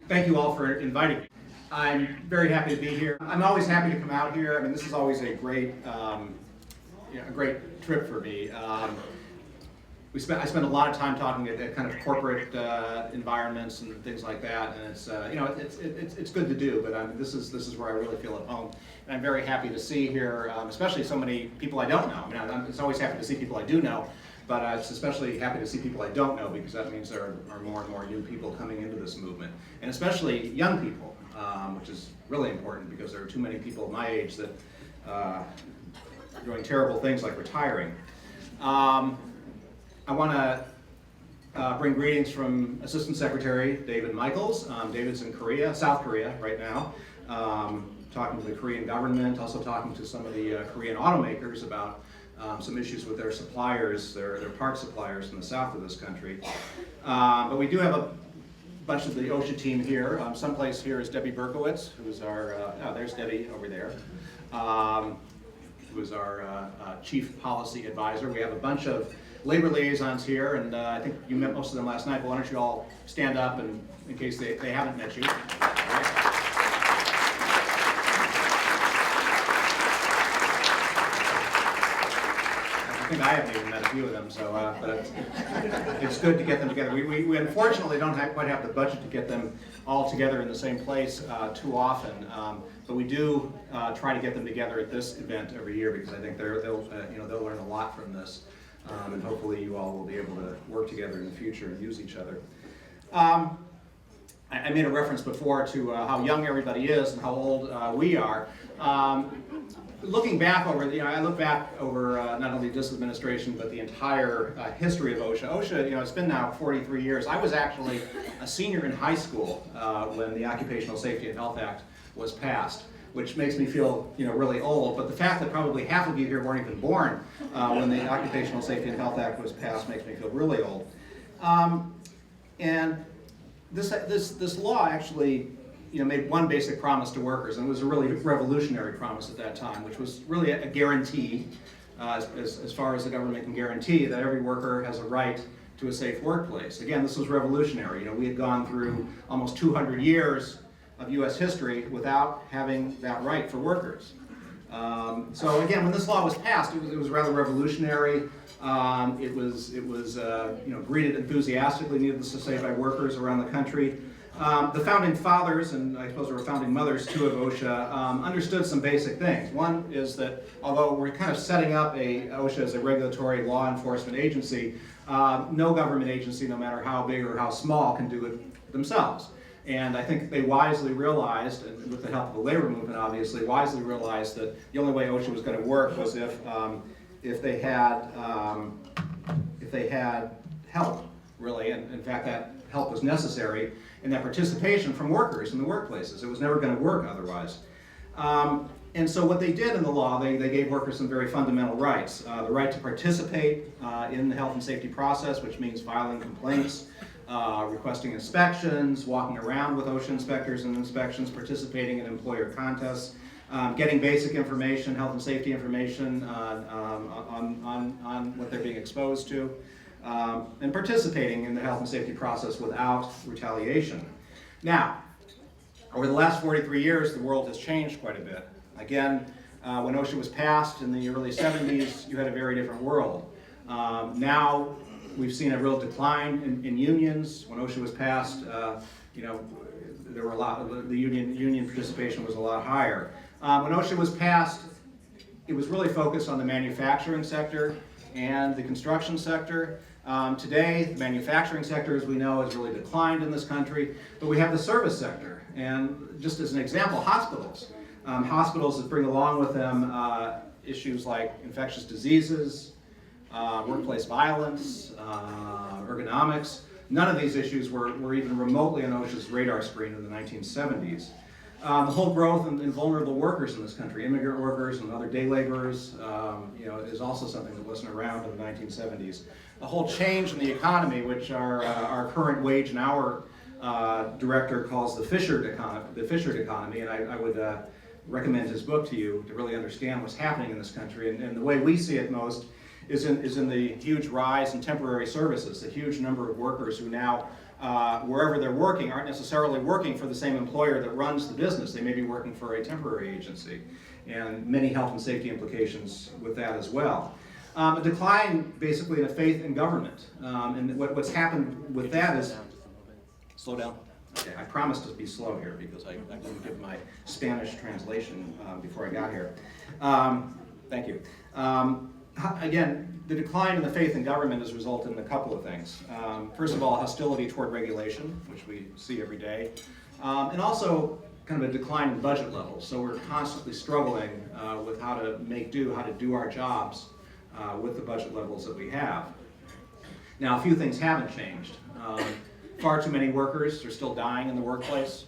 Thank you all for inviting me. I'm very happy to be here. I'm always happy to come out here. I mean, this is always a great trip for me. I spend a lot of time talking at kind of corporate environments and things like that, and it's good to do. But this is where I really feel at home, and I'm very happy to see here, especially so many people I don't know. I mean, it's always happy to see people I do know, but it's especially happy to see people I don't know, because that means there are more and more new people coming into this movement, and especially young people, which is really important because there are too many people my age that are doing terrible things like retiring. I want to bring greetings from Assistant Secretary David Michaels. David's in Korea, South Korea right now, talking to the Korean government, also talking to some of the Korean automakers about some issues with their suppliers, their part suppliers in the south of this country. But we do have a bunch of the OSHA team here. Someplace here is Debbie Berkowitz, who's our, there's Debbie over there, who is our Chief Policy Advisor. We have a bunch of labor liaisons here, and I think you met most of them last night, but why don't you all stand up and, in case they haven't met you. I think I haven't even met a few of them, so but it's good to get them together. We unfortunately don't quite have the budget to get them all together in the same place too often, but we do try to get them together at this event every year, because I think they'll learn a lot from this, and hopefully you all will be able to work together in the future and use each other. I made a reference before to how young everybody is and how old we are. Looking back over, I look back over not only this administration, but the entire history of OSHA. OSHA, it's been now 43 years. I was actually a senior in high school when the Occupational Safety and Health Act was passed, which makes me feel, really old. But the fact that probably half of you here weren't even born when the Occupational Safety and Health Act was passed makes me feel really old. And this law actually, made one basic promise to workers, and it was a really revolutionary promise at that time, which was really a guarantee, as far as the government can guarantee, that every worker has a right to a safe workplace. Again, this was revolutionary. We had gone through almost 200 years of U.S. history without having that right for workers. So again, when this law was passed, it was rather revolutionary. It was greeted enthusiastically, needless to say, by workers around the country. The founding fathers, and I suppose there were founding mothers too of OSHA, understood some basic things. One is that although we're kind of setting up OSHA as a regulatory law enforcement agency, no government agency, no matter how big or how small, can do it themselves. And I think they wisely realized, and with the help of the labor movement obviously, wisely realized that the only way OSHA was going to work was if they had help, really, and in fact that help was necessary, and that participation from workers in the workplaces. It was never going to work otherwise. And so what they did in the law, they gave workers some very fundamental rights. The right to participate in the health and safety process, which means filing complaints, requesting inspections, walking around with OSHA inspectors and inspections, participating in employer contests, getting basic information, health and safety information on what they're being exposed to, and participating in the health and safety process without retaliation. Now, over the last 43 years, the world has changed quite a bit. Again, when OSHA was passed in the early 70s, you had a very different world. Now, we've seen a real decline in unions. When OSHA was passed, there were a lot. The union participation was a lot higher. When OSHA was passed, it was really focused on the manufacturing sector and the construction sector. Today, the manufacturing sector, as we know, has really declined in this country, but we have the service sector. And just as an example, hospitals. Hospitals that bring along with them issues like infectious diseases, workplace violence, ergonomics. None of these issues were even remotely on OSHA's radar screen in the 1970s. The whole growth in vulnerable workers in this country, immigrant workers and other day laborers, is also something that wasn't around in the 1970s. The whole change in the economy, which our current wage and hour director calls the Fishered economy, and I would recommend his book to you to really understand what's happening in this country. And the way we see it most is in the huge rise in temporary services, the huge number of workers who now wherever they're working aren't necessarily working for the same employer that runs the business. They may be working for a temporary agency, and many health and safety implications with that as well. A decline basically in a faith in government. And what's happened with that is, slow down. Okay, I promised to be slow here because I didn't give my Spanish translation before I got here. Thank you. Again, the decline in the faith in government has resulted in a couple of things. First of all, hostility toward regulation, which we see every day, and also kind of a decline in budget levels. So we're constantly struggling with how to make do, how to do our jobs with the budget levels that we have. Now, a few things haven't changed. Far too many workers are still dying in the workplace.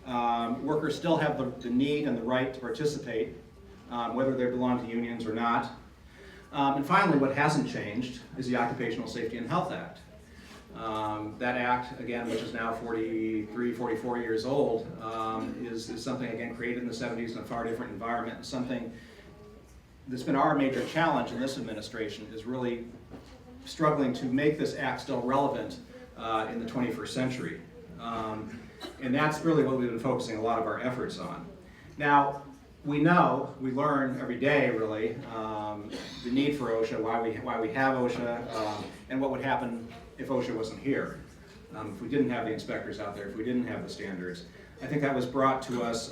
Workers still have the need and the right to participate, whether they belong to unions or not. And finally, what hasn't changed is the Occupational Safety and Health Act. That act, again, which is now 43, 44 years old, is something, again, created in the 70s in a far different environment, something that's been our major challenge in this administration, is really struggling to make this act still relevant in the 21st century. And that's really what we've been focusing a lot of our efforts on. Now, we learn every day, really, the need for OSHA, why we have OSHA, and what would happen if OSHA wasn't here, if we didn't have the inspectors out there, if we didn't have the standards. I think that was brought to us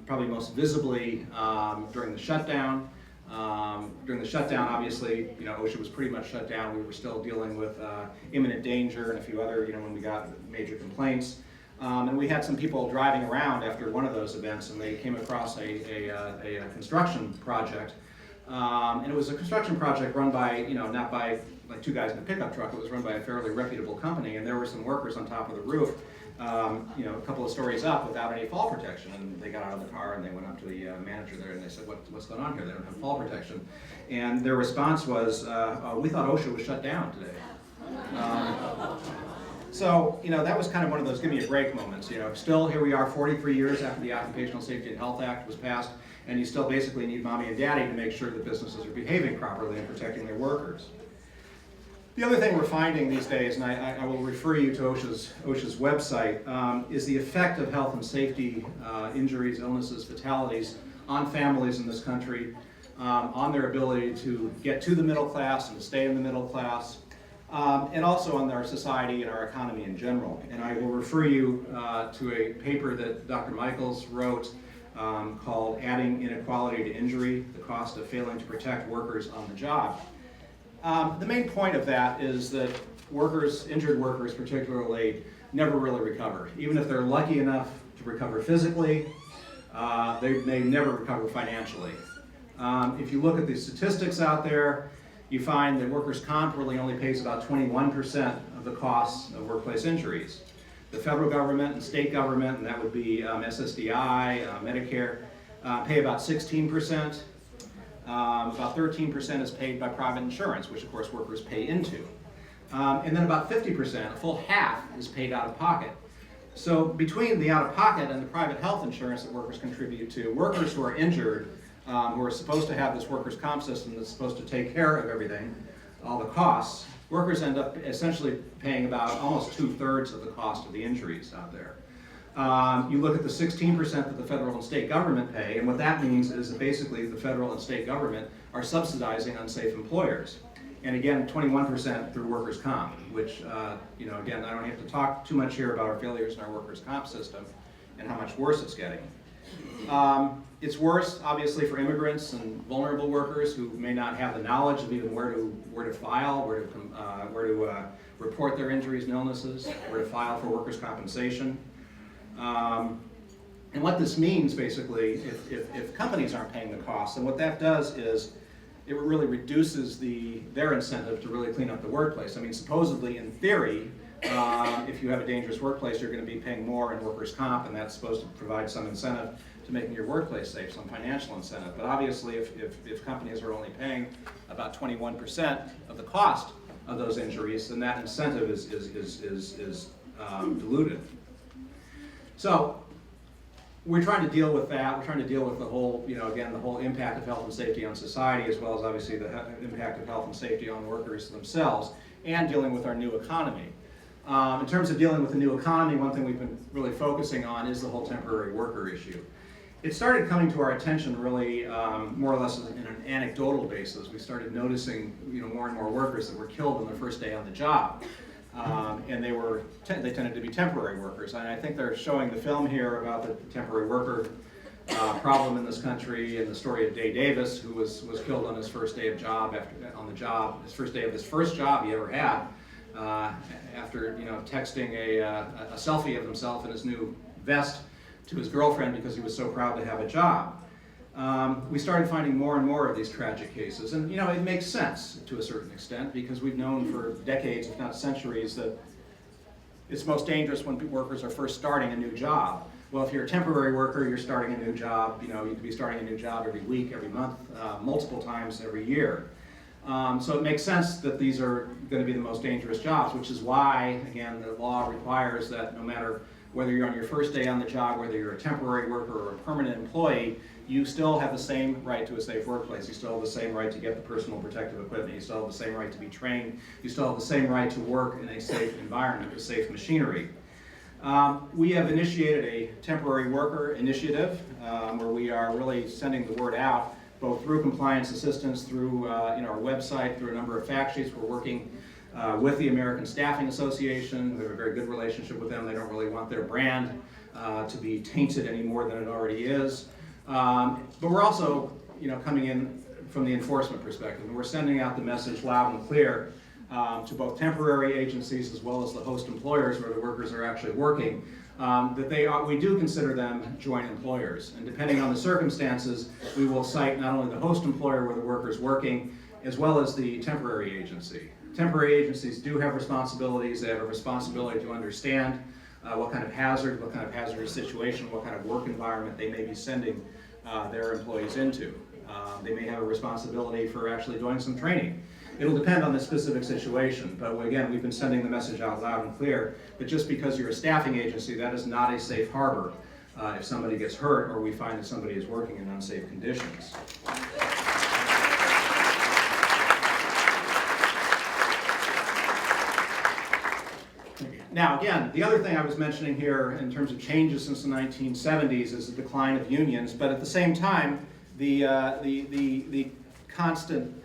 probably most visibly during the shutdown. During the shutdown, obviously, OSHA was pretty much shut down. We were still dealing with imminent danger and a few other, when we got major complaints. And we had some people driving around after one of those events, and they came across a construction project. And it was a construction project run by, not by like two guys in a pickup truck. It was run by a fairly reputable company, and there were some workers on top of the roof, a couple of stories up without any fall protection. And they got out of the car and they went up to the manager there and they said, what's going on here? They don't have fall protection. And their response was, we thought OSHA was shut down today. So, that was kind of one of those give me a break moments. Still here we are 43 years after the Occupational Safety and Health Act was passed, and you still basically need mommy and daddy to make sure that businesses are behaving properly and protecting their workers. The other thing we're finding these days, and I will refer you to OSHA's website, is the effect of health and safety injuries, illnesses, fatalities on families in this country, on their ability to get to the middle class and to stay in the middle class, and also on our society and our economy in general. And I will refer you to a paper that Dr. Michaels wrote called Adding Inequality to Injury, the Cost of Failing to Protect Workers on the Job. The main point of that is that injured workers particularly, never really recover. Even if they're lucky enough to recover physically, they may never recover financially. If you look at the statistics out there, you find that workers' comp really only pays about 21% of the costs of workplace injuries. The federal government and state government, and that would be SSDI, Medicare, pay about 16%. About 13% is paid by private insurance, which of course workers pay into. And then about 50%, a full half, is paid out of pocket. So between the out of pocket and the private health insurance that workers contribute to, workers who are injured, who are supposed to have this workers' comp system that's supposed to take care of everything, all the costs, workers end up essentially paying about almost 2/3 of the cost of the injuries out there. You look at the 16% that the federal and state government pay, and what that means is that basically the federal and state government are subsidizing unsafe employers. And again, 21% through workers' comp, which, again, I don't have to talk too much here about our failures in our workers' comp system and how much worse it's getting. It's worse, obviously, for immigrants and vulnerable workers who may not have the knowledge of even where to file, where to report their injuries and illnesses, where to file for workers' compensation. And what this means, basically, if companies aren't paying the costs, and what that does is it really reduces their incentive to really clean up the workplace. I mean, supposedly, in theory, if you have a dangerous workplace, you're going to be paying more in workers' comp, and that's supposed to provide some incentive to making your workplace safe, some financial incentive. But obviously, if companies are only paying about 21% of the cost of those injuries, then that incentive is diluted. So we're trying to deal with that. We're trying to deal with the whole, again, the whole impact of health and safety on society, as well as obviously the impact of health and safety on workers themselves, and dealing with our new economy. In terms of dealing with the new economy, one thing we've been really focusing on is the whole temporary worker issue. It started coming to our attention really more or less in an anecdotal basis. We started noticing more and more workers that were killed on their first day on the job. And they tended to be temporary workers. And I think they're showing the film here about the temporary worker problem in this country, and the story of Day Davis, who was killed on his first day of job, his first day of his first job he ever had, after texting a selfie of himself in his new vest to his girlfriend because he was so proud to have a job. We started finding more and more of these tragic cases, and it makes sense to a certain extent because we've known for decades, if not centuries, that it's most dangerous when workers are first starting a new job. Well, if you're a temporary worker, you're starting a new job. You could be starting a new job every week, every month, multiple times every year. So it makes sense that these are going to be the most dangerous jobs, which is why, again, the law requires that no matter whether you're on your first day on the job, whether you're a temporary worker or a permanent employee, you still have the same right to a safe workplace. You still have the same right to get the personal protective equipment. You still have the same right to be trained. You still have the same right to work in a safe environment with safe machinery. We have initiated a temporary worker initiative where we are really sending the word out, both through compliance assistance, through our website, through a number of fact sheets. We're working with the American Staffing Association. We have a very good relationship with them. They don't really want their brand to be tainted any more than it already is. But we're also coming in from the enforcement perspective, and we're sending out the message loud and clear to both temporary agencies as well as the host employers where the workers are actually working, that we do consider them joint employers. And depending on the circumstances, we will cite not only the host employer where the worker is working, as well as the temporary agency. Temporary agencies do have responsibilities. They have a responsibility to understand what kind of hazardous situation, what kind of work environment they may be sending their employees into. They may have a responsibility for actually doing some training. It'll depend on the specific situation, but again, we've been sending the message out loud and clear that just because you're a staffing agency, that is not a safe harbor if somebody gets hurt or we find that somebody is working in unsafe conditions. Now, again, the other thing I was mentioning here in terms of changes since the 1970s is the decline of unions, but at the same time, the constant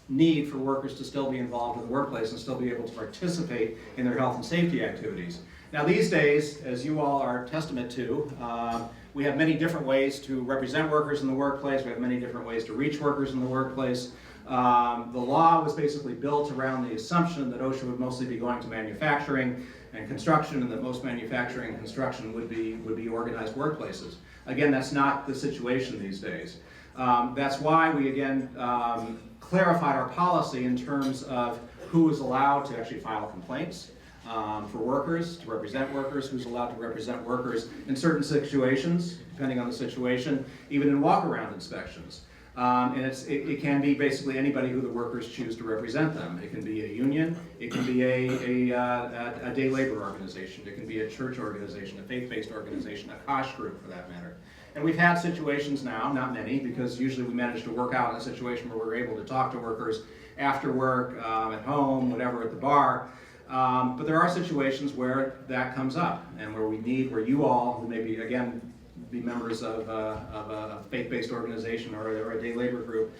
need for workers to still be involved in the workplace and still be able to participate in their health and safety activities. Now these days, as you all are testament to, we have many different ways to represent workers in the workplace. We have many different ways to reach workers in the workplace. The law was basically built around the assumption that OSHA would mostly be going to manufacturing and construction, and that most manufacturing and construction would be organized workplaces. Again, that's not the situation these days. That's why we again clarified our policy in terms of who is allowed to actually file complaints for workers, to represent workers, who's allowed to represent workers in certain situations, depending on the situation, even in walk-around inspections. And it can be basically anybody who the workers choose to represent them. It can be a union, it can be a day labor organization, it can be a church organization, a faith-based organization, a COSH group for that matter. And we've had situations now, not many, because usually we manage to work out in a situation where we're able to talk to workers after work, at home, whatever, at the bar. But there are situations where that comes up and where you all, who maybe, again, be members of a faith-based organization or a day labor group,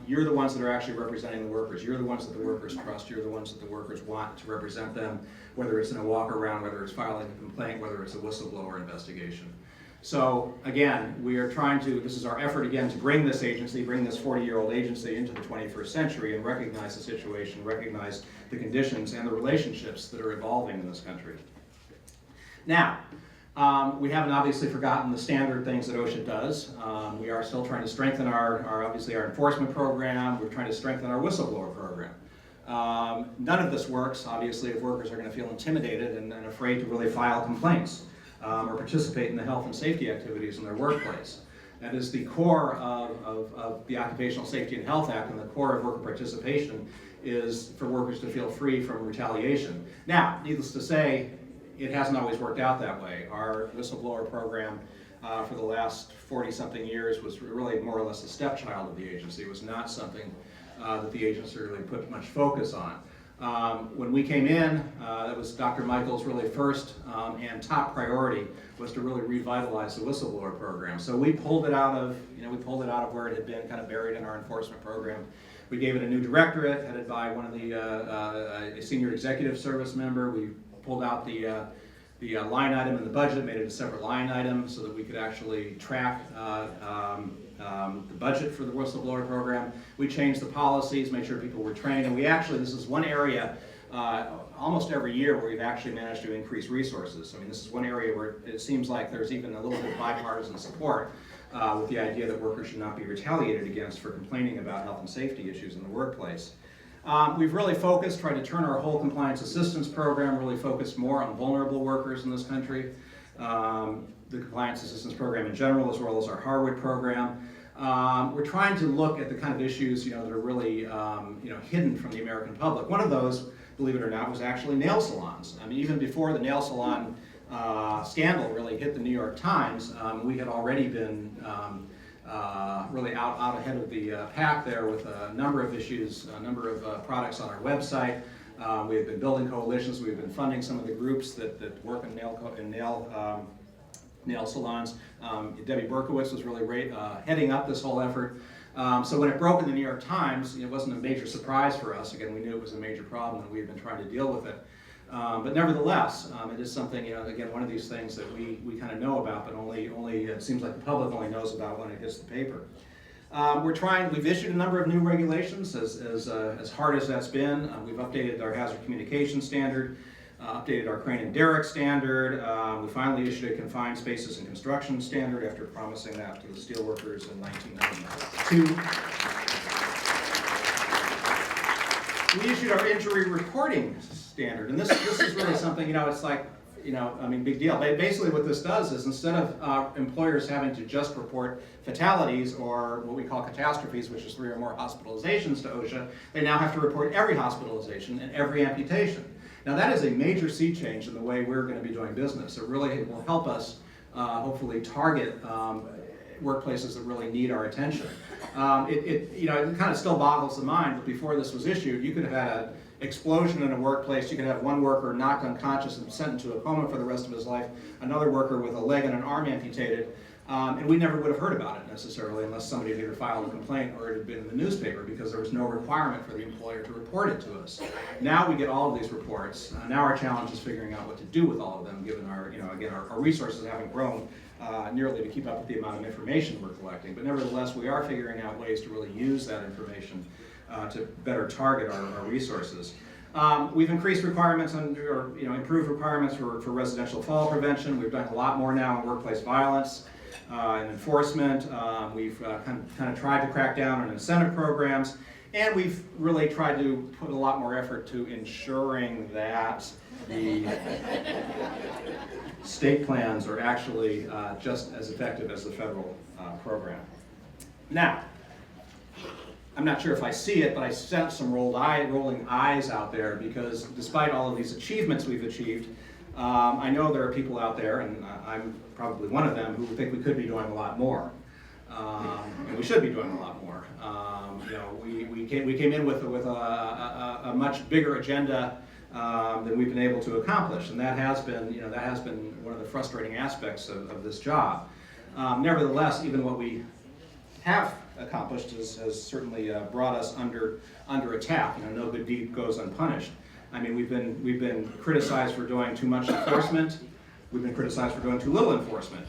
you're the ones that are actually representing the workers. You're the ones that the workers trust. You're the ones that the workers want to represent them, whether it's in a walk-around, whether it's filing a complaint, whether it's a whistleblower investigation. So again, we are this is our effort again to bring this 40-year-old agency into the 21st century and recognize the situation, recognize the conditions and the relationships that are evolving in this country. Now, we haven't obviously forgotten the standard things that OSHA does. We are still trying to strengthen our enforcement program. We're trying to strengthen our whistleblower program. None of this works, obviously, if workers are going to feel intimidated and afraid to really file complaints or participate in the health and safety activities in their workplace. That is the core of the Occupational Safety and Health Act, and the core of worker participation is for workers to feel free from retaliation. Now, needless to say, it hasn't always worked out that way. Our whistleblower program for the last 40-something years was really more or less a stepchild of the agency. It was not something that the agency really put much focus on. When we came in, that was Dr. Michael's really first and top priority was to really revitalize the whistleblower program. So we pulled it out of, where it had been kind of buried in our enforcement program. We gave it a new directorate headed by one of the a senior executive service member. We pulled out the line item in the budget, made it a separate line item so that we could actually track the budget for the whistleblower program. We changed the policies, made sure people were trained, and we actually, this is one area almost every year where we've actually managed to increase resources. I mean, this is one area where it seems like there's even a little bit of bipartisan support with the idea that workers should not be retaliated against for complaining about health and safety issues in the workplace. We've really focused, tried to turn our whole compliance assistance program, really focused more on vulnerable workers in this country. The compliance assistance program in general, as well as our Harwood program. We're trying to look at the kind of issues that are really hidden from the American public. One of those, believe it or not, was actually nail salons. I mean, even before the nail salon scandal really hit the New York Times, we had already been really out ahead of the pack there with a number of issues, a number of products on our website. We have been building coalitions. We've been funding some of the groups that work in nail salons. Debbie Berkowitz was really heading up this whole effort. So when it broke in the New York Times, it wasn't a major surprise for us. Again, we knew it was a major problem and we had been trying to deal with it. But nevertheless, it is something, again, one of these things that we kind of know about, but only it seems like the public only knows about when it hits the paper. We've issued a number of new regulations, as hard as that's been. We've updated our hazard communication standard, updated our crane and derrick standard. We finally issued a confined spaces and construction standard after promising that to the steelworkers in 1992. We issued our injury reporting standard, and this is really something, it's like, big deal. Basically what this does is instead of employers having to just report fatalities or what we call catastrophes, which is 3 or more hospitalizations to OSHA, they now have to report every hospitalization and every amputation. Now that is a major sea change in the way we're going to be doing business. It really will help us hopefully target workplaces that really need our attention. It kind of still boggles the mind, but before this was issued, you could have had an explosion in a workplace. You could have one worker knocked unconscious and sent into a coma for the rest of his life, another worker with a leg and an arm amputated, and we never would have heard about it necessarily unless somebody had either filed a complaint or it had been in the newspaper because there was no requirement for the employer to report it to us. Now we get all of these reports. Now our challenge is figuring out what to do with all of them, given our, our resources haven't grown nearly to keep up with the amount of information we're collecting. But nevertheless, we are figuring out ways to really use that information to better target our resources. We've increased requirements improved requirements for residential fall prevention. We've done a lot more now in workplace violence and enforcement. We've kind of tried to crack down on incentive programs, and we've really tried to put a lot more effort to ensuring that the state plans are actually just as effective as the federal program. Now, I'm not sure if I see it, but I sense some rolling eyes out there because despite all of these achievements we've achieved, I know there are people out there, and I'm probably one of them, who think we could be doing a lot more. And we should be doing a lot more. We came in with a much bigger agenda than we've been able to accomplish, and that has been one of the frustrating aspects of this job. Nevertheless, even what we have accomplished has certainly brought us under attack. No good deed goes unpunished. I mean, we've been criticized for doing too much enforcement. We've been criticized for doing too little enforcement.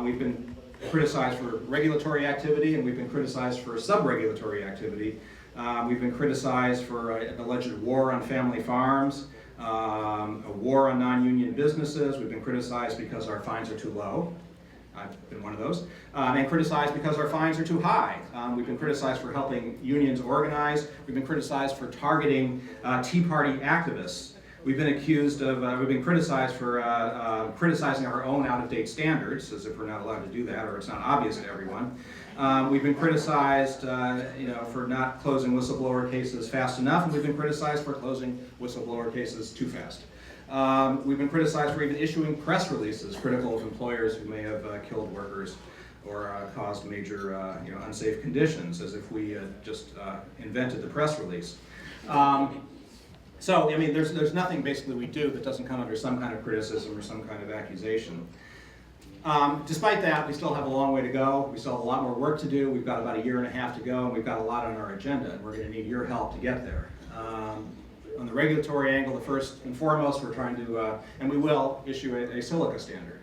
We've been criticized for regulatory activity, and we've been criticized for sub-regulatory activity. We've been criticized for an alleged war on family farms, a war on non-union businesses. We've been criticized because our fines are too low. I've been one of those. And criticized because our fines are too high. We've been criticized for helping unions organize. We've been criticized for targeting Tea Party activists. We've been criticized for criticizing our own out-of-date standards, as if we're not allowed to do that, or it's not obvious to everyone. We've been criticized, for not closing whistleblower cases fast enough, and we've been criticized for closing whistleblower cases too fast. We've been criticized for even issuing press releases critical of employers who may have killed workers or caused major, unsafe conditions, as if we just invented the press release. So, I mean, there's nothing basically we do that doesn't come under some kind of criticism or some kind of accusation. Despite that, we still have a long way to go. We still have a lot more work to do. We've got about 1.5 years to go, and we've got a lot on our agenda, and we're going to need your help to get there. On the regulatory angle, the first and foremost, we're trying to, and we will issue a silica standard.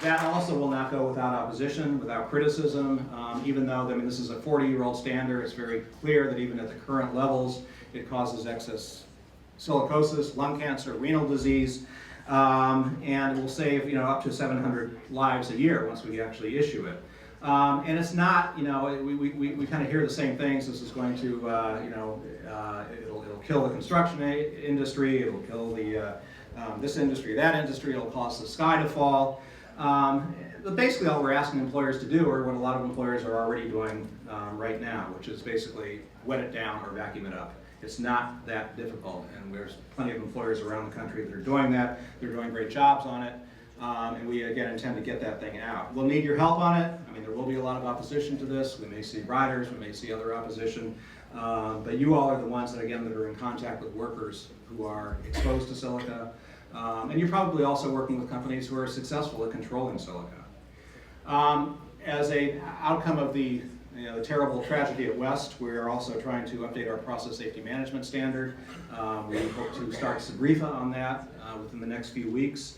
That also will not go without opposition, without criticism, even though, I mean, this is a 40-year-old standard. It's very clear that even at the current levels, it causes excess silicosis, lung cancer, renal disease, and it will save, up to 700 lives a year once we actually issue it. And it's not, we kind of hear the same things. This is going to, it'll kill the construction industry, it'll kill the, this industry, that industry, it'll cause the sky to fall. But basically all we're asking employers to do are what a lot of employers are already doing right now, which is basically wet it down or vacuum it up. It's not that difficult, and there's plenty of employers around the country that are doing that. They're doing great jobs on it, and we, again, intend to get that thing out. We'll need your help on it. I mean, there will be a lot of opposition to this. We may see riders, we may see other opposition, but you all are the ones that, again, that are in contact with workers who are exposed to silica, and you're probably also working with companies who are successful at controlling silica. As an outcome of the terrible tragedy at West, we're also trying to update our process safety management standard. We hope to start SABRIFA on that within the next few weeks.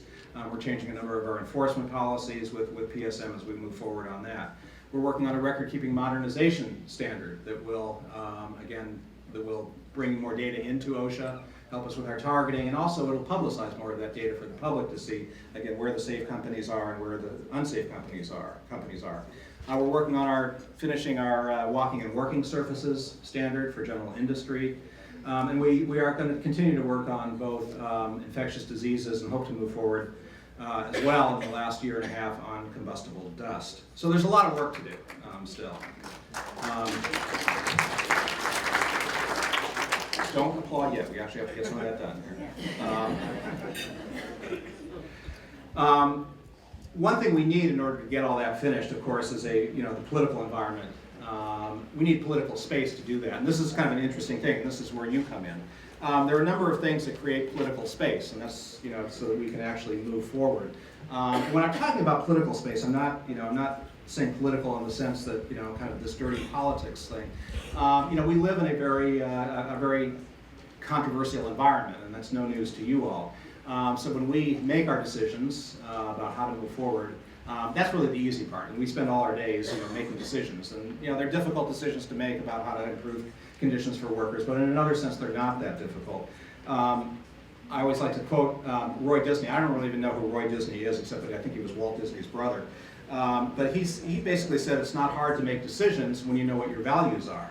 We're changing a number of our enforcement policies with PSM as we move forward on that. We're working on a record-keeping modernization standard that will, that will bring more data into OSHA, help us with our targeting, and also it'll publicize more of that data for the public to see, again, where the safe companies are and where the unsafe companies are. We're working on finishing our walking and working surfaces standard for general industry. And we are going to continue to work on both infectious diseases and hope to move forward as well in the last 1.5 years on combustible dust. So there's a lot of work to do still. Don't applaud yet. We actually have to get some of that done. One thing we need in order to get all that finished, of course, is the political environment. We need political space to do that, and this is kind of an interesting thing, and this is where you come in. There are a number of things that create political space, and that's so that we can actually move forward. When I'm talking about political space, I'm not saying political in the sense that kind of this dirty politics thing. We live in a very controversial environment, and that's no news to you all. So when we make our decisions about how to move forward, that's really the easy part, and we spend all our days making decisions, and they're difficult decisions to make about how to improve conditions for workers, but in another sense they're not that difficult. I always like to quote Roy Disney. I don't really even know who Roy Disney is, except that I think he was Walt Disney's brother. But he basically said it's not hard to make decisions when you know what your values are.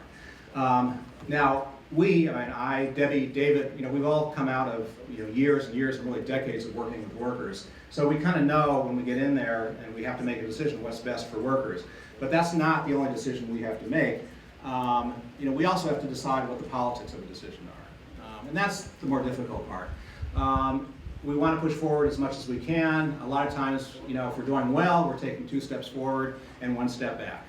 Now, I, Debbie, David, we've all come out of years and years and really decades of working with workers. So we kind of know when we get in there and we have to make a decision what's best for workers. But that's not the only decision we have to make. We also have to decide what the politics of a decision are. And that's the more difficult part. We want to push forward as much as we can. A lot of times, if we're doing well, we're taking 2 steps forward and 1 step back.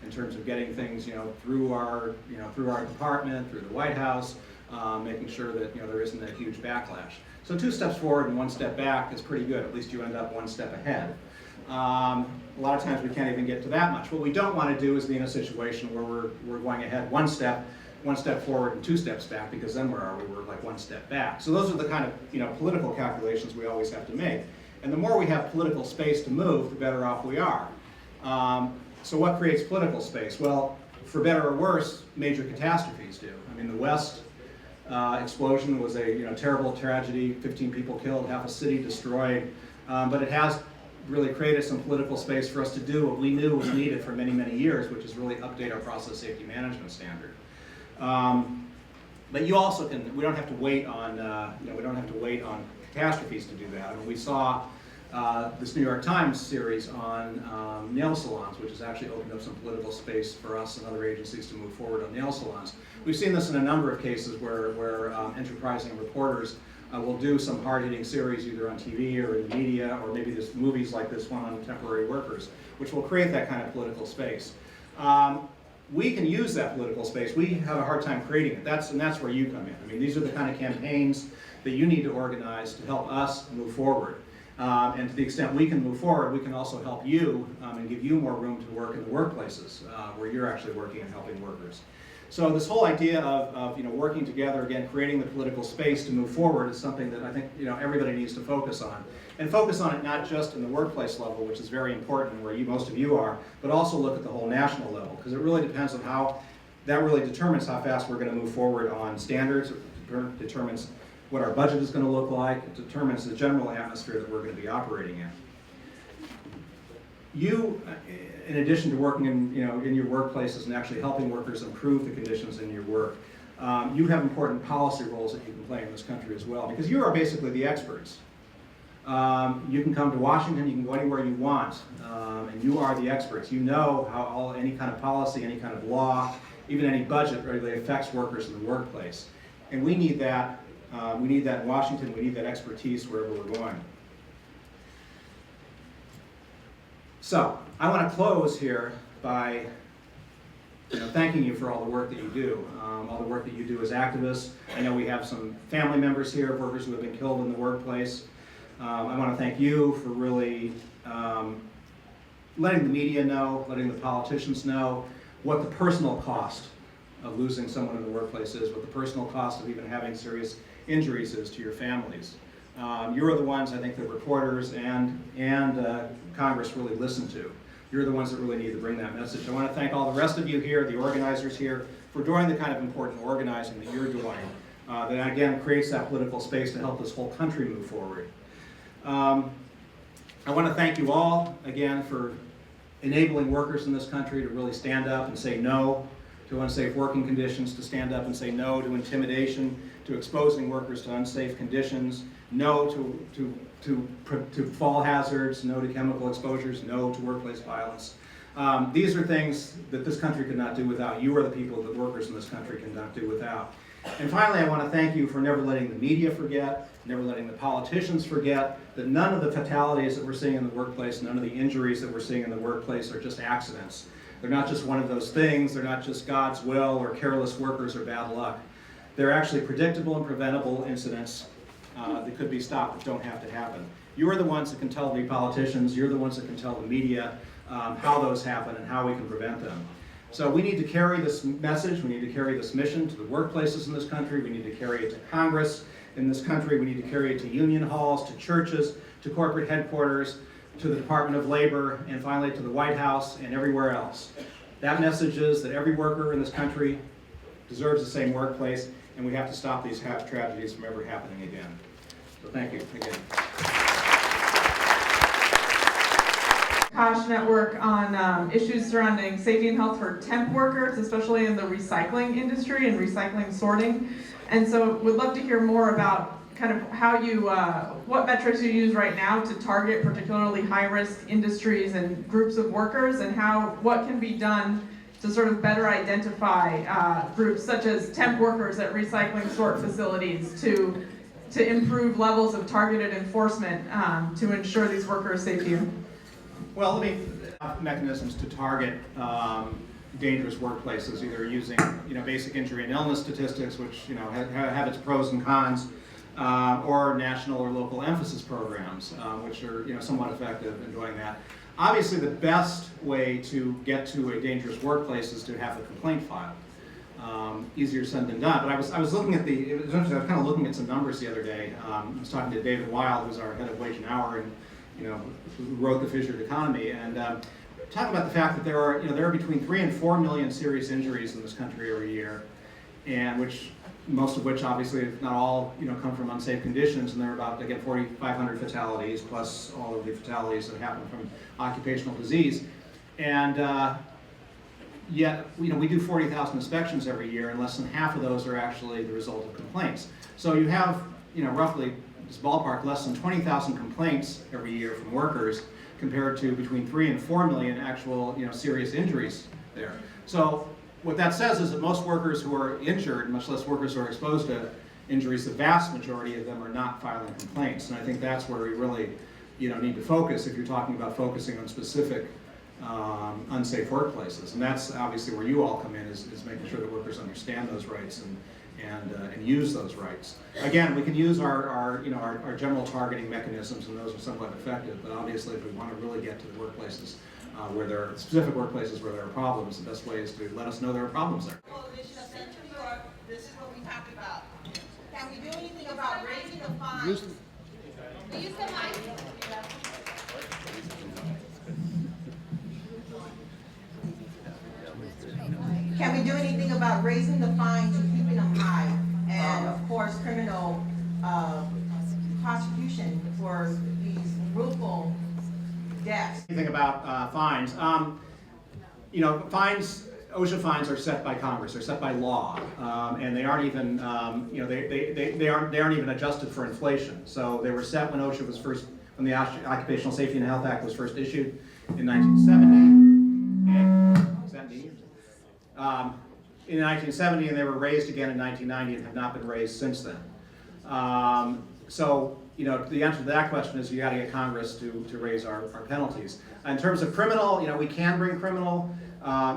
In terms of getting things, through our department, through the White House, making sure that there isn't a huge backlash. So 2 steps forward and 1 step back is pretty good. At least you end up 1 step ahead. A lot of times we can't even get to that much. What we don't want to do is be in a situation where we're going ahead 1 step forward and 2 steps back, because then where are we? We're like 1 step back. So those are the kind of political calculations we always have to make. And the more we have political space to move, the better off we are. So what creates political space? Well, for better or worse, major catastrophes do. I mean, the West explosion was a terrible tragedy. 15 people killed, half a city destroyed. But it has really created some political space for us to do what we knew was needed for many, many years, which is really update our process safety management standard. But you also can. We don't have to wait on. We don't have to wait on catastrophes to do that. And we saw this New York Times series on nail salons, which has actually opened up some political space for us and other agencies to move forward on nail salons. We've seen this in a number of cases where enterprising reporters will do some hard-hitting series either on TV or in the media, or maybe there's movies like this one on temporary workers, which will create that kind of political space. We can use that political space. We have a hard time creating it. That's where you come in. I mean, these are the kind of campaigns that you need to organize to help us move forward. And to the extent we can move forward, we can also help you and give you more room to work in the workplaces where you're actually working and helping workers. So this whole idea of working together, again, creating the political space to move forward is something that I think everybody needs to focus on. And focus on it not just in the workplace level, which is very important where most of you are, but also look at the whole national level, because it really depends on how, that really determines how fast we're going to move forward on standards, it determines what our budget is going to look like, it determines the general atmosphere that we're going to be operating in. You, in addition to working in your workplaces and actually helping workers improve the conditions in your work, you have important policy roles that you can play in this country as well, because you are basically the experts. You can come to Washington, you can go anywhere you want, and you are the experts. You know how any kind of policy, any kind of law, even any budget really affects workers in the workplace. And we need that. We need that in Washington. We need that expertise wherever we're going. So I want to close here by thanking you for all the work that you do, all the work that you do as activists. I know we have some family members here of workers who have been killed in the workplace. I want to thank you for really letting the media know, letting the politicians know what the personal cost of losing someone in the workplace is, what the personal cost of even having serious injuries is to your families. You're the ones, I think, that reporters and Congress really listen to. You're the ones that really need to bring that message. I want to thank all the rest of you here, the organizers here, for doing the kind of important organizing that you're doing, that again creates that political space to help this whole country move forward. I want to thank you all, again, for enabling workers in this country to really stand up and say no to unsafe working conditions, to stand up and say no to intimidation, to exposing workers to unsafe conditions, no to fall hazards, no to chemical exposures, no to workplace violence. These are things that this country could not do without. You are the people that workers in this country cannot do without. And finally, I want to thank you for never letting the media forget, never letting the politicians forget that none of the fatalities that we're seeing in the workplace, none of the injuries that we're seeing in the workplace are just accidents. They're not just one of those things, they're not just God's will or careless workers or bad luck. They're actually predictable and preventable incidents that could be stopped but don't have to happen. You are the ones that can tell the politicians, you're the ones that can tell the media how those happen and how we can prevent them. So we need to carry this message, we need to carry this mission to the workplaces in this country, we need to carry it to Congress in this country, we need to carry it to union halls, to churches, to corporate headquarters, to the Department of Labor, and finally to the White House and everywhere else. That message is that every worker in this country deserves the same workplace, and we have to stop these tragedies from ever happening again. So thank you again. COSH network on issues surrounding safety and health for temp workers, especially in the recycling industry and recycling sorting. And so would love to hear more about kind of how you, what metrics you use right now to target particularly high-risk industries and groups of workers, and what can be done to sort of better identify groups such as temp workers at recycling sort facilities to improve levels of targeted enforcement to ensure these workers' safety. Well, let me mechanisms to target dangerous workplaces, either using basic injury and illness statistics, which have its pros and cons, or national or local emphasis programs, which are somewhat effective in doing that. Obviously, the best way to get to a dangerous workplace is to have a complaint filed. Easier said than done. But I was looking at I was kind of looking at some numbers the other day. I was talking to David Weil, who's our head of Wage and Hour, and who wrote The Fissured Economy, and talking about the fact that there are between 3 and 4 million serious injuries in this country every year, and most of which obviously, if not all, come from unsafe conditions, and there are about, again, 4,500 fatalities plus all of the fatalities that happen from occupational disease, and yet we do 40,000 inspections every year, and less than half of those are actually the result of complaints. So you have roughly, this ballpark, less than 20,000 complaints every year from workers, compared to between 3 and 4 million actual serious injuries there. So what that says is that most workers who are injured, much less workers who are exposed to injuries, the vast majority of them are not filing complaints. And I think that's where we really need to focus if you're talking about focusing on specific unsafe workplaces. And that's obviously where you all come in, is making sure that workers understand those rights and use those rights. Again, we can use our general targeting mechanisms, and those are somewhat effective, but obviously if we want to really get to the workplaces where there are specific workplaces where there are problems, the best way is to let us know there are problems there. Coalition of Central New York, this is what we talked about. Can we do anything about raising the fines? Will you use the mic? Can we do anything about raising the fines and keeping them high? And of course, criminal prosecution for these willful deaths. Anything about fines? Fines. OSHA fines are set by Congress. They're set by law, and they aren't even they aren't even adjusted for inflation. So they were set when OSHA was first, when the Occupational Safety and Health Act was first issued in 1970. In 1970, and they were raised again in 1990 and have not been raised since then. So, the answer to that question is you got to get Congress to raise our penalties. In terms of criminal, we can bring criminal.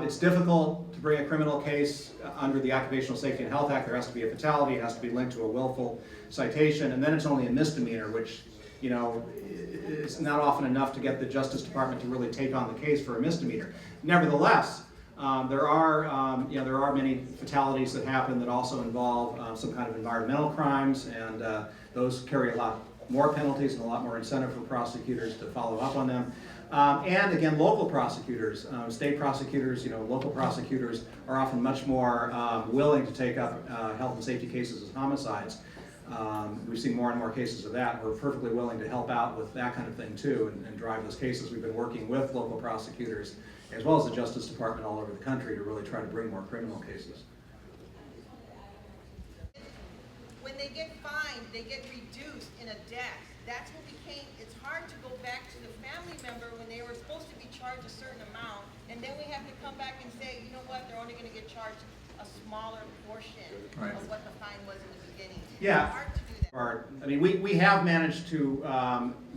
It's difficult to bring a criminal case under the Occupational Safety and Health Act. There has to be a fatality. It has to be linked to a willful citation, and then it's only a misdemeanor, which is not often enough to get the Justice Department to really take on the case for a misdemeanor. Nevertheless, there are many fatalities that happen that also involve some kind of environmental crimes, and those carry a lot more penalties and a lot more incentive for prosecutors to follow up on them. And again, local prosecutors, state prosecutors, local prosecutors are often much more willing to take up health and safety cases as homicides. We've seen more and more cases of that. We're perfectly willing to help out with that kind of thing too, and drive those cases. We've been working with local prosecutors as well as the Justice Department all over the country to really try to bring more criminal cases. When they get fined, they get reduced in a death. That's what it's hard to go back to the family member when they were supposed to be charged a certain amount, and then we have to come back and say, you know what, they're only going to get charged a smaller portion of what the fine was in the beginning. Yeah. It's hard to do that. I mean, we have managed to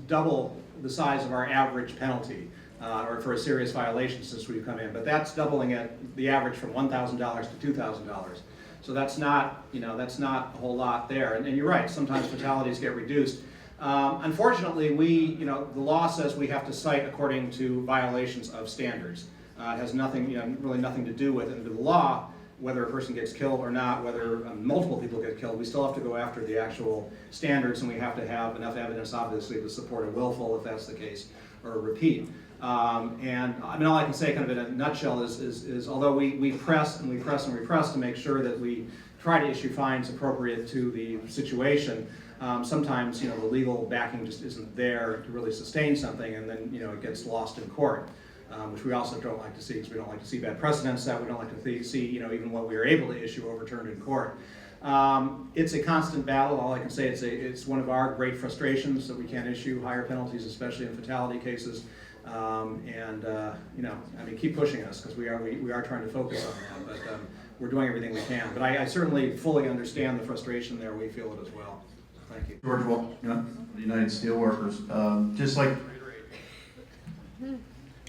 double the size of our average penalty or for a serious violation since we've come in, but that's doubling the average from $1,000 to $2,000. So that's not a whole lot there. And you're right, sometimes fatalities get reduced. Unfortunately, the law says we have to cite according to violations of standards. It has nothing, really nothing to do with it. Under the law, whether a person gets killed or not, whether multiple people get killed, we still have to go after the actual standards, and we have to have enough evidence, obviously, to support a willful, if that's the case, or a repeat. And I mean, all I can say, kind of in a nutshell, is although we press and we press and we press to make sure that we try to issue fines appropriate to the situation, sometimes the legal backing just isn't there to really sustain something, and then it gets lost in court. Which we also don't like to see, because we don't like to see bad precedents set. We don't like to see even what we are able to issue overturned in court. It's a constant battle. All I can say, it's one of our great frustrations that we can't issue higher penalties, especially in fatality cases. I mean, keep pushing us, because we are trying to focus on that. But we're doing everything we can. But I certainly fully understand the frustration there. We feel it as well. Thank you. George Wolf, the United Steelworkers.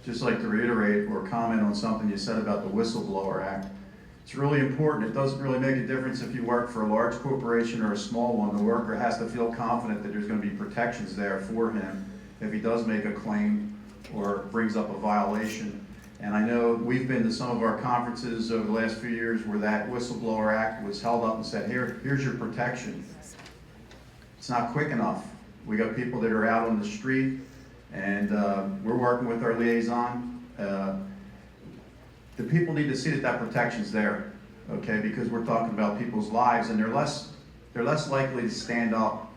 Just like to reiterate or comment on something you said about the Whistleblower Act. It's really important. It doesn't really make a difference if you work for a large corporation or a small one. The worker has to feel confident that there's going to be protections there for him if he does make a claim or brings up a violation. And I know we've been to some of our conferences over the last few years where that Whistleblower Act was held up and said, here's your protection. It's not quick enough. We got people that are out on the street, and we're working with our liaison. The people need to see that protection's there, okay? Because we're talking about people's lives, and they're less likely to stand up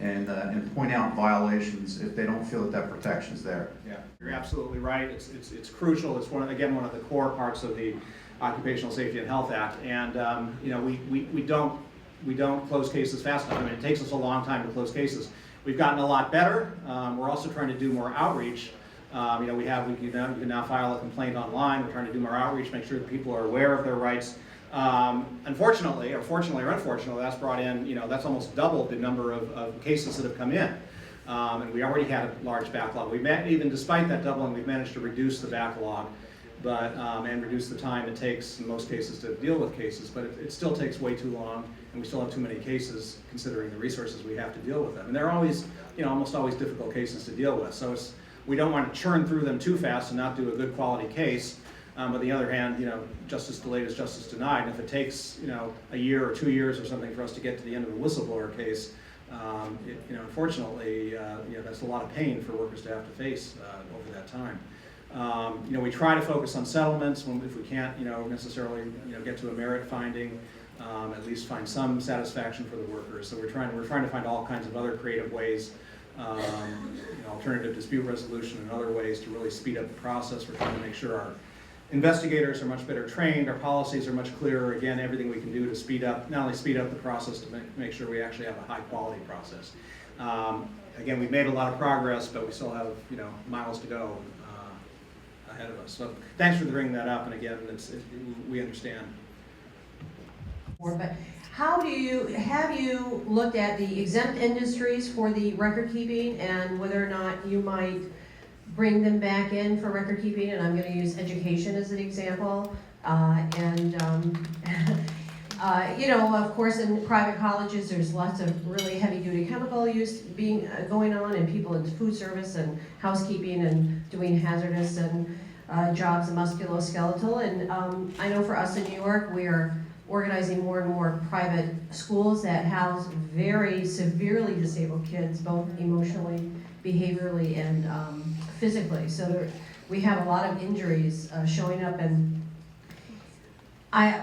and point out violations if they don't feel that protection's there. Yeah, you're absolutely right. It's crucial. It's one of the core parts of the Occupational Safety and Health Act, and we don't close cases fast enough. I mean, it takes us a long time to close cases. We've gotten a lot better. We're also trying to do more outreach. We can now file a complaint online. We're trying to do more outreach, make sure that people are aware of their rights. Fortunately, that's brought in, that's almost doubled the number of cases that have come in. And we already had a large backlog. Even despite that doubling, we've managed to reduce the backlog, but and reduce the time it takes in most cases to deal with cases. But it still takes way too long, and we still have too many cases considering the resources we have to deal with them. And they're always, almost always difficult cases to deal with. So we don't want to churn through them too fast and not do a good quality case. On the other hand, justice delayed is justice denied. And if it takes, a year or 2 years or something for us to get to the end of a whistleblower case, unfortunately, that's a lot of pain for workers to have to face over that time. We try to focus on settlements if we can't, necessarily, get to a merit finding, at least find some satisfaction for the workers. So we're trying to find all kinds of other creative ways, alternative dispute resolution and other ways to really speed up the process. We're trying to make sure our investigators are much better trained, our policies are much clearer. Again, everything we can do to not only speed up the process, to make sure we actually have a high quality process. Again, we've made a lot of progress, but we still have, miles to go ahead of us. So thanks for bringing that up, and again, we understand. But have you looked at the exempt industries for the record keeping and whether or not you might bring them back in for record keeping? And I'm going to use education as an example. Of course, in private colleges, there's lots of really heavy-duty chemical use going on, and people in food service and housekeeping and doing hazardous and jobs and musculoskeletal. And I know for us in New York, we are organizing more and more private schools that house very severely disabled kids, both emotionally, behaviorally, and physically. So we have a lot of injuries showing up, and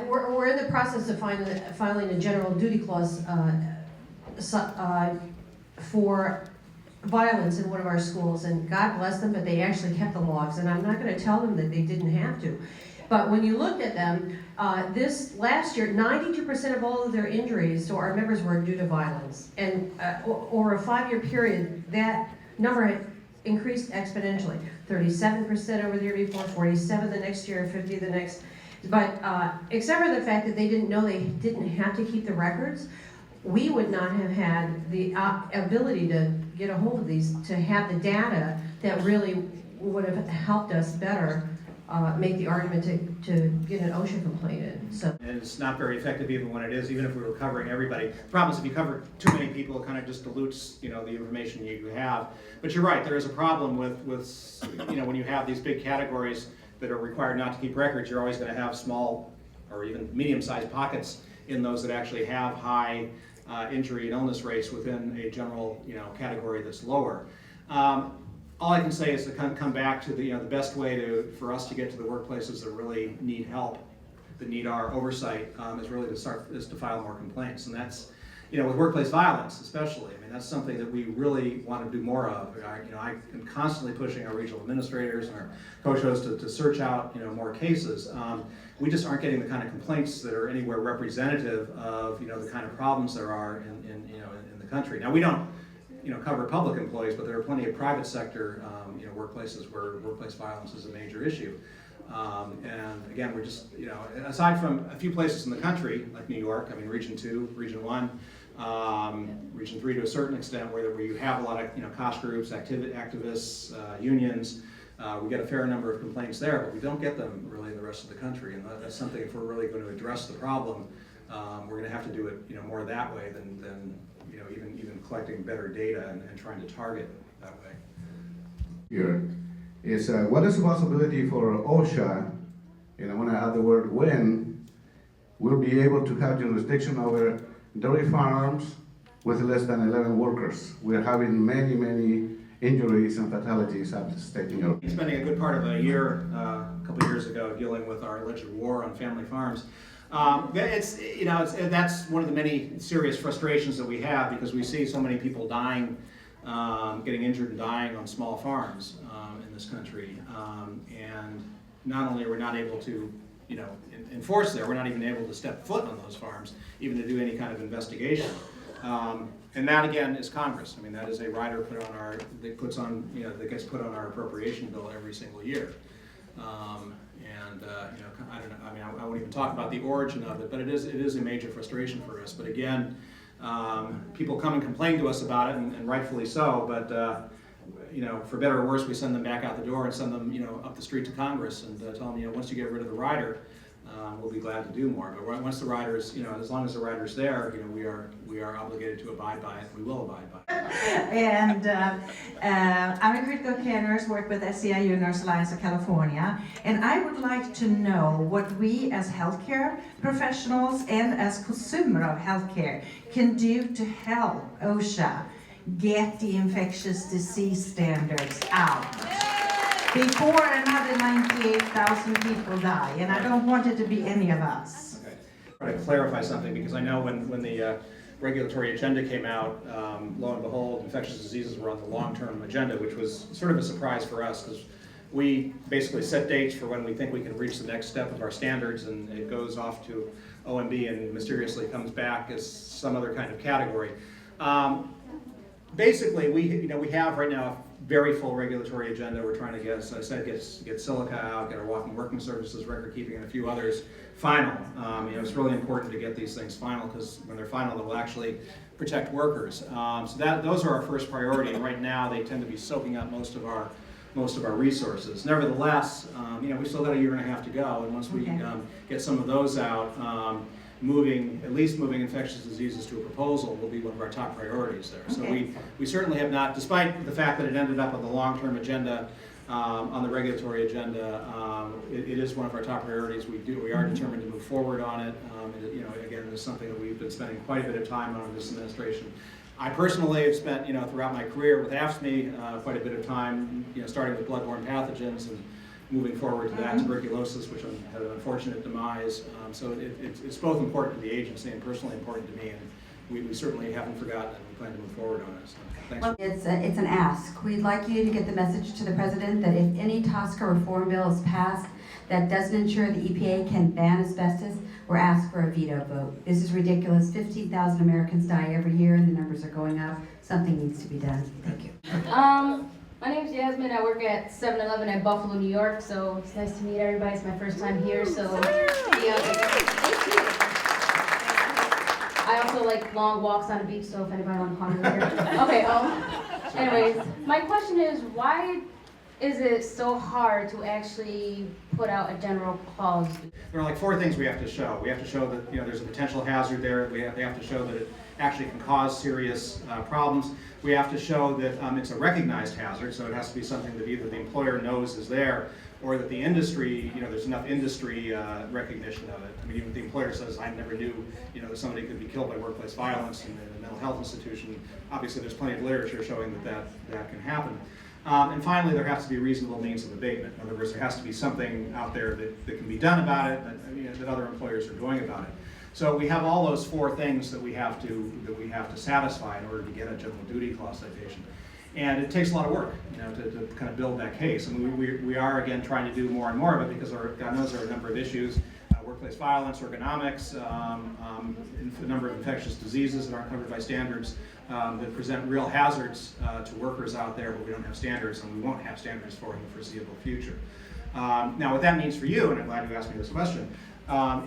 we're in the process of filing a general duty clause for violence in one of our schools, and God bless them, but they actually kept the logs, and I'm not going to tell them that they didn't have to. But when you looked at them, this last year, 92% of all of their injuries to our members were due to violence, and over a 5-year period, that number had increased exponentially. 37% over the year before, 47 the next year, 50 the next. But except for the fact that they didn't know they didn't have to keep the records, we would not have had the ability to get a hold of these, to have the data that really would have helped us better make the argument to get an OSHA complaint in. So. And it's not very effective even when it is, even if we were covering everybody. The problem is if you cover too many people, it kind of just dilutes, the information you have. But you're right, there is a problem with when you have these big categories that are required not to keep records, you're always going to have small or even medium-sized pockets in those that actually have high injury and illness rates within a general, category that's lower. All I can say is to come back to the best way for us to get to the workplaces that really need help, that need our oversight, is really to file more complaints, and that's with workplace violence especially. I mean, that's something that we really want to do more of. I am constantly pushing our regional administrators and our COSHs to search out more cases. We just aren't getting the kind of complaints that are anywhere representative of the kind of problems there are in the country. Now we don't cover public employees, but there are plenty of private sector workplaces where workplace violence is a major issue. And again, we're just, aside from a few places in the country, like New York, I mean, Region 2, Region 1, Region 3 to a certain extent, where you have a lot of, COSH groups, activists, unions, we get a fair number of complaints there, but we don't get them really in the rest of the country. And that's something, if we're really going to address the problem, we're going to have to do it, more that way than even collecting better data and trying to target that way. Here is what is the possibility for OSHA, when I add the word when, will be able to have jurisdiction over dairy farms with less than 11 workers. We are having many, many injuries and fatalities at the state in Europe. Spending a good part of a year, a couple of years ago, dealing with our alleged war on family farms. That's one of the many serious frustrations that we have, because we see so many people dying, getting injured and dying on small farms in this country. And not only are we not able to, enforce there, we're not even able to step foot on those farms, even to do any kind of investigation. And that again is Congress. I mean, that is a rider that gets put on our appropriation bill every single year. I don't know. I mean, I won't even talk about the origin of it, but it is a major frustration for us. But again, People come and complain to us about it, and rightfully so, but you know, for better or worse, we send them back out the door and send them, you know, up the street to Congress and tell them, you know, once you get rid of the rider, we'll be glad to do more. But once the rider's, you know, as long as the rider's there, you know, we are obligated to abide by it. We will abide by it. And I'm a critical care nurse, work with SCIU Nurse Alliance of California, and I would like to know what we as healthcare professionals and as consumer of healthcare can do to help OSHA get the infectious disease standards out before another 98,000 people die, and I don't want it to be any of us. Okay. Try to clarify something, because I know when the regulatory agenda came out, lo and behold, infectious diseases were on the long-term agenda, which was sort of a surprise for us, because we basically set dates for when we think we can reach the next step of our standards, and it goes off to OMB and mysteriously comes back as some other kind of category. Basically, we have right now a very full regulatory agenda. We're trying to get, as I said, get silica out, get our walking working services, record keeping, and a few others final. You know, it's really important to get these things final, because when they're final, they will actually protect workers. So those are our first priority, and right now they tend to be soaking up most of our resources. Nevertheless, you know, we still got a year and a half to go, and once we get some of those out, at least moving infectious diseases to a proposal will be one of our top priorities there. So we certainly have not, despite the fact that it ended up on the long-term agenda, on the regulatory agenda, it is one of our top priorities. We are determined to move forward on it. You know, again, it's something that we've been spending quite a bit of time on in this administration. I personally have spent, you know, throughout my career with AFSCME, quite a bit of time, you know, starting with bloodborne pathogens and moving forward to that, tuberculosis, which had an unfortunate demise. So it's both important to the agency and personally important to me, and we certainly haven't forgotten, and we plan to move forward on it. So thanks. Well, it's an ask. We'd like you to get the message to the President that if any TSCA reform bill is passed that doesn't ensure the EPA can ban asbestos, we're asked for a veto vote. This is ridiculous. 15,000 Americans die every year, and the numbers are going up. Something needs to be done. Thank you. My name is Yasmin. I work at 7-Eleven at Buffalo, New York, so it's nice to meet everybody. It's my first time here, so thank you. I also like long walks on the beach, so if anybody wants to call me later. Okay, anyways, my question is, why is it so hard to actually put out a general clause? There are like 4 things we have to show. We have to show that, you know, there's a potential hazard there. They have to show that it actually can cause serious problems. We have to show that it's a recognized hazard, so it has to be something that either the employer knows is there, or that the industry, you know, there's enough industry recognition of it. I mean, even if the employer says, I never knew, you know, that somebody could be killed by workplace violence in a mental health institution, obviously there's plenty of literature showing that can happen. And finally, there has to be reasonable means of abatement. In other words, there has to be something out there that can be done about it, that other employers are doing about it. So we have all those 4 things that we have to satisfy in order to get a general duty clause citation. And it takes a lot of work, you know, to kind of build that case. I mean, we are, again, trying to do more and more of it, because God knows there are a number of issues, workplace violence, ergonomics, a number of infectious diseases that aren't covered by standards, that present real hazards to workers out there, but we don't have standards, and we won't have standards for in the foreseeable future. Now, what that means for you, and I'm glad you asked me this question,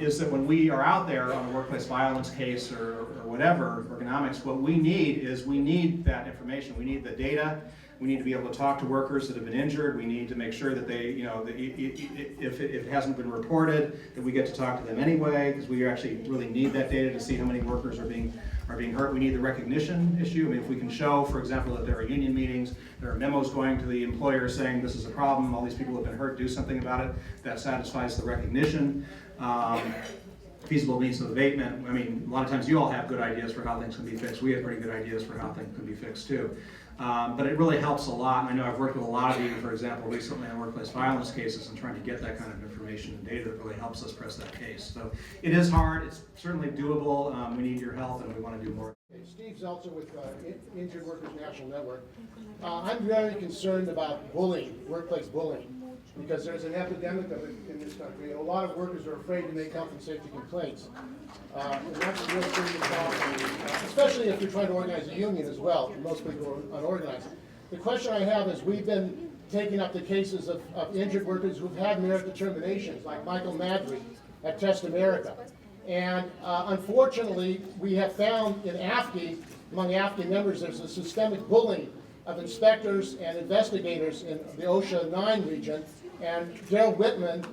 is that when we are out there on a workplace violence case or whatever, ergonomics, what we need that information. We need the data. We need to be able to talk to workers that have been injured. We need to make sure that they, you know, if it hasn't been reported, that we get to talk to them anyway, because we actually really need that data to see how many workers are being hurt. We need the recognition issue. I mean, if we can show, for example, that there are union meetings, there are memos going to the employer saying this is a problem, all these people have been hurt, do something about it, that satisfies the recognition. Feasible means of abatement. I mean, a lot of times you all have good ideas for how things can be fixed. We have pretty good ideas for how things can be fixed too. But it really helps a lot. And I know I've worked with a lot of you, for example, recently on workplace violence cases, and trying to get that kind of information and data that really helps us press that case. So it is hard. It's certainly doable. We need your help, and we want to do more. Steve Zeltzer with Injured Workers National Network. I'm very concerned about bullying, workplace bullying, because there's an epidemic of it in this country, and a lot of workers are afraid to make health and safety complaints. And that's a real serious problem, especially if you're trying to organize a union as well. Most people are unorganized. The question I have is, we've been taking up the cases of injured workers who've had merit determinations, like Michael Madry at Test America. And unfortunately, we have found in AFSCME, among AFSCME members, there's a systemic bullying of inspectors and investigators in the OSHA 9 region. And Daryl Whitman,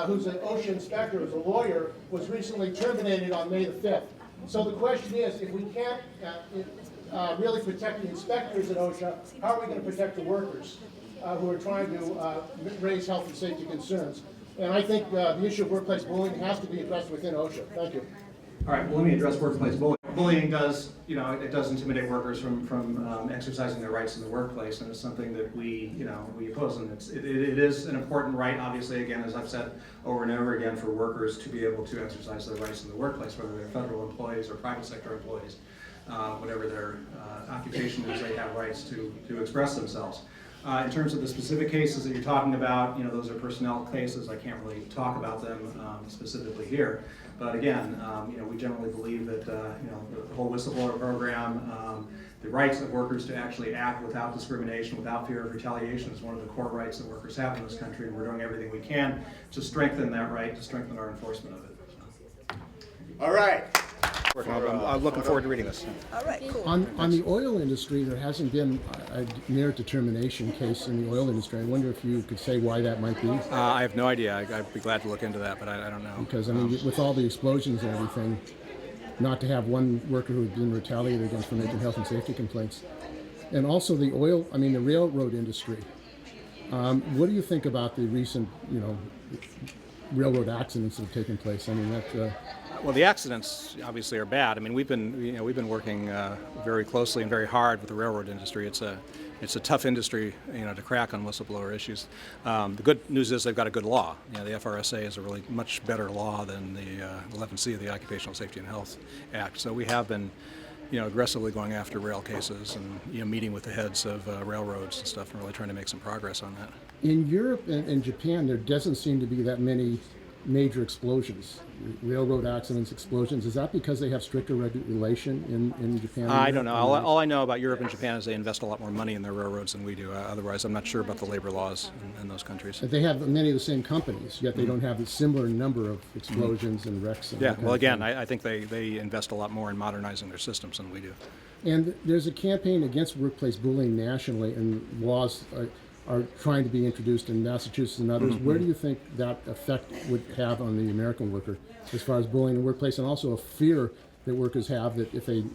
who's an OSHA inspector, who's a lawyer, was recently terminated on May the 5th. So the question is, if we can't really protect the inspectors at OSHA, how are we going to protect the workers who are trying to raise health and safety concerns? And I think the issue of workplace bullying has to be addressed within OSHA. Thank you. All right, well, let me address workplace bullying. Bullying does, it does intimidate workers from exercising their rights in the workplace, and it's something that we oppose. And it is an important right, obviously, again, as I've said over and over again, for workers to be able to exercise their rights in the workplace, whether they're federal employees or private sector employees, whatever their occupation is, they have rights to express themselves. In terms of the specific cases that you're talking about, those are personnel cases. I can't really talk about them specifically here. But again, we generally believe that the whole whistleblower program, the rights of workers to actually act without discrimination, without fear of retaliation, is one of the core rights that workers have in this country, and we're doing everything we can to strengthen that right, to strengthen our enforcement of it. All right. I'm looking forward to reading this. All right, cool. On the oil industry, there hasn't been a near determination case in the oil industry. I wonder if you could say why that might be? I have no idea. I'd be glad to look into that, but I don't know. Because, I mean, with all the explosions and everything, not to have one worker who had been retaliated against for making health and safety complaints. And also the railroad industry. What do you think about the recent, railroad accidents that have taken place? I mean, that... Well, the accidents obviously are bad. I mean, we've been working very closely and very hard with the railroad industry. It's a tough industry, to crack on whistleblower issues. The good news is they've got a good law. The FRSA is a really much better law than the 11C of the Occupational Safety and Health Act. So we have been, aggressively going after rail cases and meeting with the heads of railroads and stuff, and really trying to make some progress on that. In Europe and Japan, there doesn't seem to be that many major explosions, railroad accidents, explosions. Is that because they have stricter regulation in Japan? I don't know. All I know about Europe and Japan is they invest a lot more money in their railroads than we do. Otherwise, I'm not sure about the labor laws in those countries. They have many of the same companies, yet they don't have a similar number of explosions and wrecks. And yeah, well, again, I think they invest a lot more in modernizing their systems than we do. And there's a campaign against workplace bullying nationally, and laws are trying to be introduced in Massachusetts and others. Where do you think that effect would have on the American worker as far as bullying in the workplace, and also a fear that workers have that if they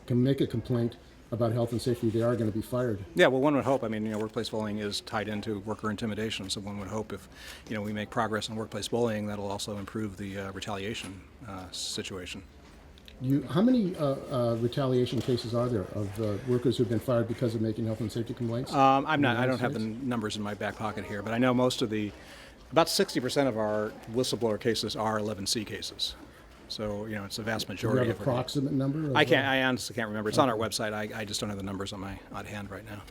can make a complaint about health and safety, they are going to be fired? Yeah, well, one would hope. I mean, workplace bullying is tied into worker intimidation, so one would hope if, we make progress in workplace bullying, that'll also improve the retaliation situation. How many retaliation cases are there of workers who've been fired because of making health and safety complaints? I don't have the numbers in my back pocket here, but I know about 60% of our whistleblower cases are 11C cases. So, it's a vast majority. Do you have an approximate number? I honestly can't remember. It's on our website. I just don't have the numbers on hand right now.